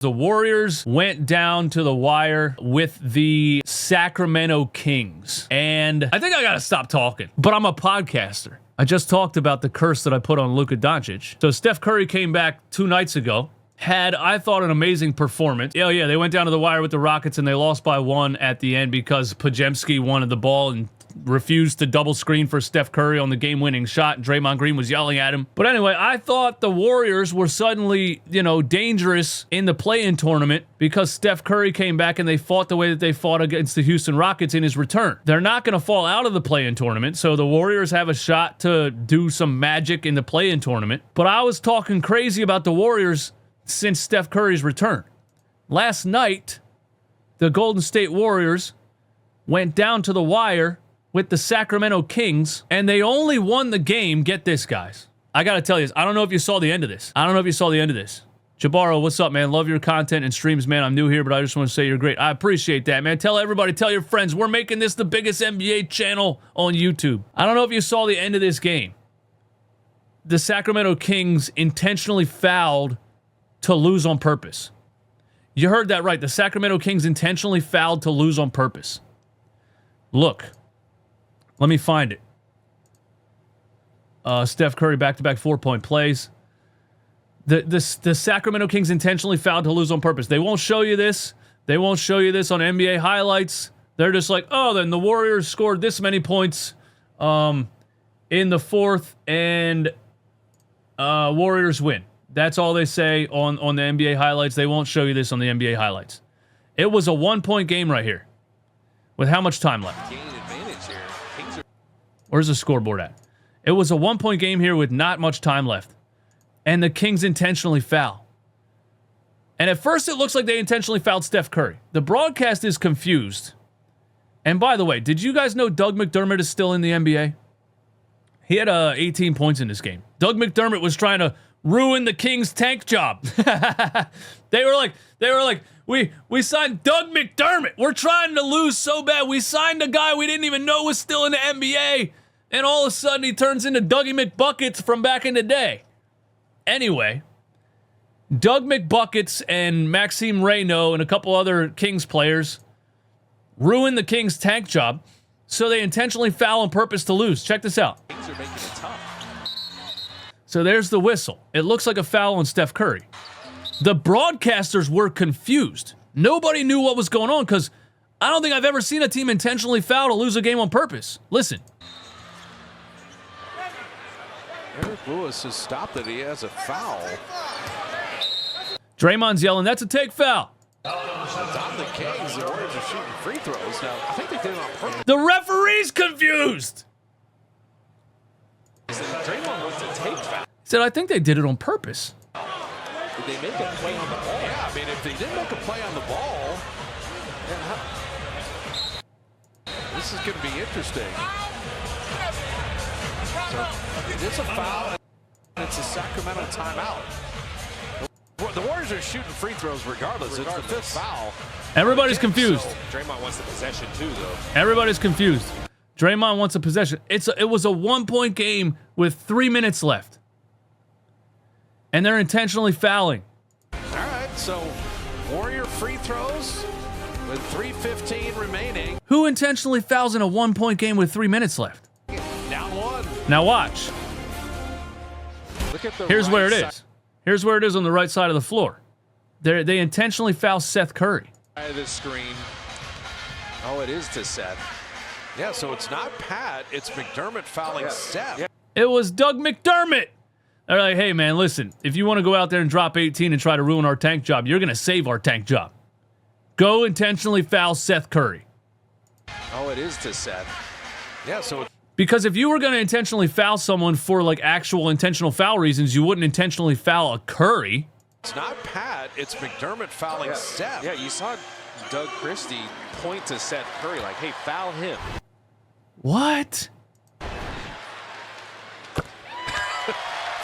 The Warriors went down to the wire with the Sacramento Kings. And I think I gotta stop talking, but I'm a podcaster. I just talked about the curse that I put on Luka Doncic. So Steph Curry came back 2 nights ago, had, I thought, an amazing performance. Yeah, they went down to the wire with the Rockets and they lost by 1 at the end because Pajemski wanted the ball and refused to double screen for Steph Curry on the game-winning shot, and Draymond Green was yelling at him. But anyway, I thought the Warriors were suddenly, dangerous in the play-in tournament because Steph Curry came back and they fought the way that they fought against the Houston Rockets in his return. They're not going to fall out of the play-in tournament, so the Warriors have a shot to do some magic in the play-in tournament. But I was talking crazy about the Warriors since Steph Curry's return. Last night, the Golden State Warriors went down to the wire with the Sacramento Kings, and they only won the game. Get this, guys. I gotta tell you this. I don't know if you saw the end of this. Jabaro, what's up, man? Love your content and streams, man. I'm new here, but I just want to say you're great. I appreciate that, man. Tell everybody, tell your friends. We're making this the biggest NBA channel on YouTube. I don't know if you saw the end of this game. The Sacramento Kings intentionally fouled to lose on purpose. You heard that right. The Sacramento Kings intentionally fouled to lose on purpose. Look. Let me find it. Steph Curry back-to-back 4-point plays. The Sacramento Kings intentionally fouled to lose on purpose. They won't show you this. They won't show you this on NBA highlights. They're just like, oh, then the Warriors scored this many points in the fourth, and Warriors win. That's all they say on the NBA highlights. They won't show you this on the NBA highlights. It was a 1-point game right here. With how much time left? Where's the scoreboard at? It was a 1-point game here with not much time left. And the Kings intentionally foul. And at first it looks like they intentionally fouled Steph Curry. The broadcast is confused. And by the way, did you guys know Doug McDermott is still in the NBA? He had 18 points in this game. Doug McDermott was trying to ruin the Kings' tank job. They were like, we signed Doug McDermott. We're trying to lose so bad. We signed a guy we didn't even know was still in the NBA. And all of a sudden, he turns into Dougie McBuckets from back in the day. Anyway, Doug McBuckets and Maxime Reynaud and a couple other Kings players ruined the Kings' tank job, so they intentionally foul on purpose to lose. Check this out. So there's the whistle. It looks like a foul on Steph Curry. The broadcasters were confused. Nobody knew what was going on because I don't think I've ever seen a team intentionally foul to lose a game on purpose. Listen. Eric Lewis has stopped it. He has a foul. Draymond's yelling, that's a take foul. It's on the Kings. The Warriors are shooting free throws. Now, I think they did it on purpose. The referee's confused. Draymond wants to take foul. He said, I think they did it on purpose. Did they make a play on the ball? Yeah, I mean, if they didn't make a play on the ball, this is going to be interesting. So, it's a foul, and it's a Sacramento timeout. The Warriors are shooting free throws regardless. It's the 5th foul. Everybody's confused. So, Draymond wants the possession too, though. Everybody's confused. Draymond wants a possession. It was a 1-point game with 3 minutes left. And they're intentionally fouling. All right, so Warrior free throws with 3:15 remaining. Who intentionally fouls in a 1-point game with 3 minutes left? Down 1. Now watch. Look at the Here's right where it side. is. Here's where it is on the right side of the floor. They intentionally foul Seth Curry. This screen. Oh, it is to Seth. Yeah, so it's not Pat. It's McDermott fouling Seth. Yeah. It was Doug McDermott. They're like, hey, man, listen, if you want to go out there and drop 18 and try to ruin our tank job, you're going to save our tank job. Go intentionally foul Seth Curry. Oh, it is to Seth. Yeah, so because if you were going to intentionally foul someone for like actual intentional foul reasons, you wouldn't intentionally foul a Curry. It's not Pat. It's McDermott fouling Seth. Yeah, you saw Doug Christie point to Seth Curry like, hey, foul him. What?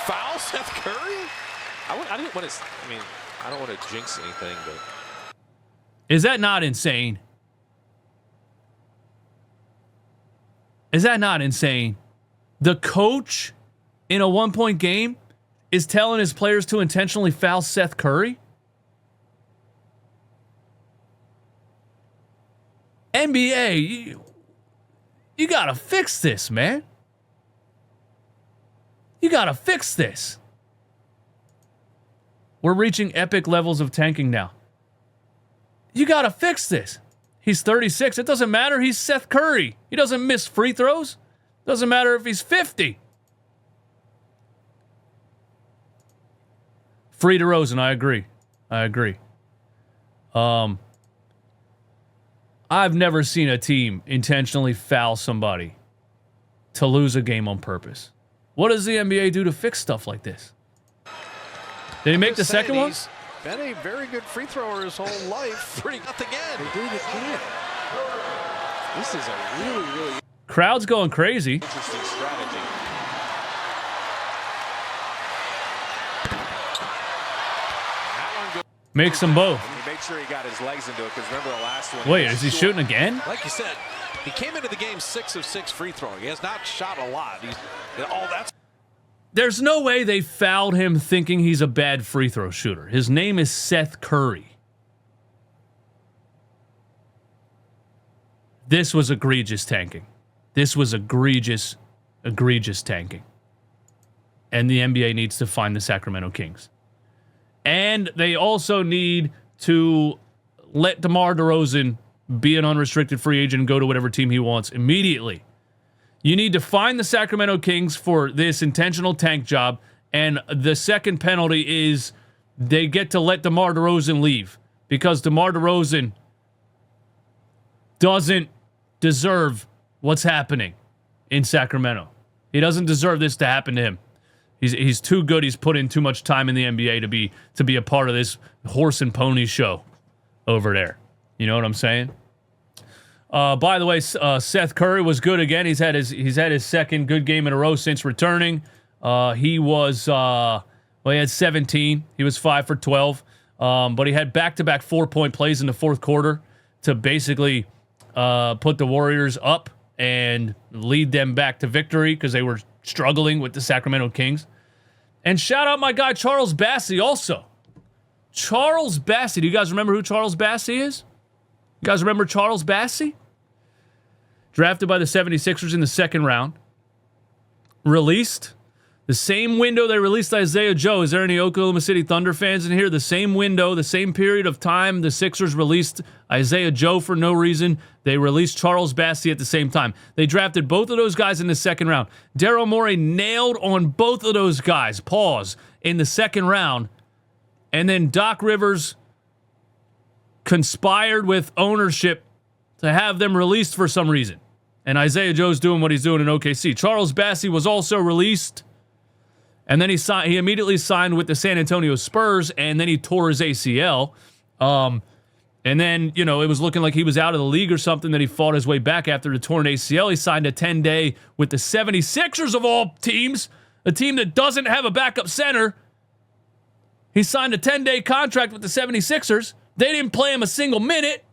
Foul Seth Curry? I didn't want to. I mean, I don't want to jinx anything, but is that not insane? Is that not insane? The coach in a 1-point game is telling his players to intentionally foul Seth Curry? NBA, you got to fix this, man. You got to fix this. We're reaching epic levels of tanking now. You got to fix this. He's 36. It doesn't matter. He's Seth Curry. He doesn't miss free throws. Doesn't matter if he's 50. Free DeRozan, I agree. I've never seen a team intentionally foul somebody to lose a game on purpose. What does the NBA do to fix stuff like this? Did he make the second one? He's been a very good free thrower his whole life. Pretty nothing again. They do it again. This is a really Crowd's going crazy. interesting strategy. That one goes. Makes them both. He made sure he got his legs into it because remember the last one. Wait, is he shooting again? Like you said, he came into the game 6 of 6 free throwing. He has not shot a lot. That's. There's no way they fouled him thinking he's a bad free throw shooter. His name is Seth Curry. This was egregious tanking. This was egregious tanking. And the NBA needs to find the Sacramento Kings. And they also need to let Demar DeRozan be an unrestricted free agent and go to whatever team he wants immediately. You need to find the Sacramento Kings for this intentional tank job. And the second penalty is they get to let DeMar DeRozan leave because DeMar DeRozan doesn't deserve what's happening in Sacramento. He doesn't deserve this to happen to him. He's too good. He's put in too much time in the NBA to be a part of this horse and pony show over there. You know what I'm saying? By the way, Seth Curry was good again. He's had his second good game in a row since returning. He had 17. He was 5 for 12. But he had back-to-back 4-point plays in the fourth quarter to basically put the Warriors up and lead them back to victory because they were struggling with the Sacramento Kings. And shout out my guy Charles Bassey also. Charles Bassey. Do you guys remember who Charles Bassey is? You guys remember Charles Bassey? Drafted by the 76ers in the second round. Released. The same window they released Isaiah Joe. Is there any Oklahoma City Thunder fans in here? The same window, the same period of time the Sixers released Isaiah Joe for no reason. They released Charles Bassey at the same time. They drafted both of those guys in the second round. Daryl Morey nailed on both of those guys, in the second round. And then Doc Rivers conspired with ownership to have them released for some reason. And Isaiah Joe's doing what he's doing in OKC. Charles Bassey was also released. And then he immediately signed with the San Antonio Spurs, and then he tore his ACL. And then, it was looking like he was out of the league or something, that he fought his way back after the torn ACL. He signed a 10-day with the 76ers of all teams, a team that doesn't have a backup center. He signed a 10-day contract with the 76ers. They didn't play him a single minute.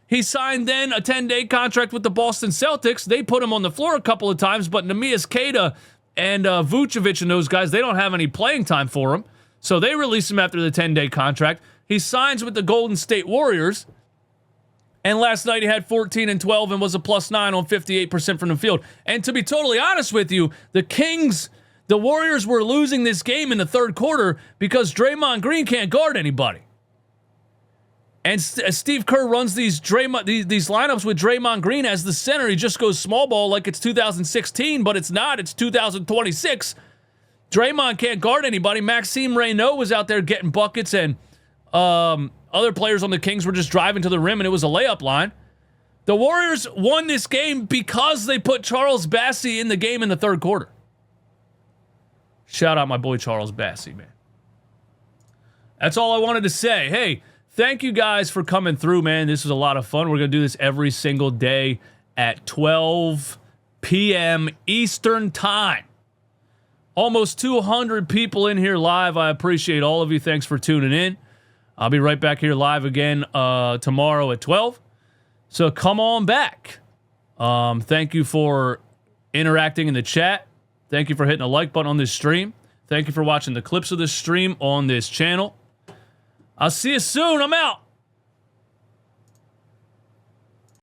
He signed then a 10-day contract with the Boston Celtics. They put him on the floor a couple of times, but Neemias Queta and Vucevic and those guys, they don't have any playing time for him. So they release him after the 10-day contract. He signs with the Golden State Warriors. And last night he had 14 and 12 and was a +9 on 58% from the field. And to be totally honest with you, the Warriors were losing this game in the third quarter because Draymond Green can't guard anybody. And Steve Kerr runs these lineups with Draymond Green as the center. He just goes small ball like it's 2016, but it's not. It's 2026. Draymond can't guard anybody. Maxime Reynaud was out there getting buckets, and other players on the Kings were just driving to the rim, and it was a layup line. The Warriors won this game because they put Charles Bassey in the game in the third quarter. Shout out my boy Charles Bassey, man. That's all I wanted to say. Hey, thank you guys for coming through, man. This was a lot of fun. We're going to do this every single day at 12 p.m. Eastern Time. Almost 200 people in here live. I appreciate all of you. Thanks for tuning in. I'll be right back here live again tomorrow at 12. So come on back. Thank you for interacting in the chat. Thank you for hitting the like button on this stream. Thank you for watching the clips of this stream on this channel. I'll see you soon. I'm out.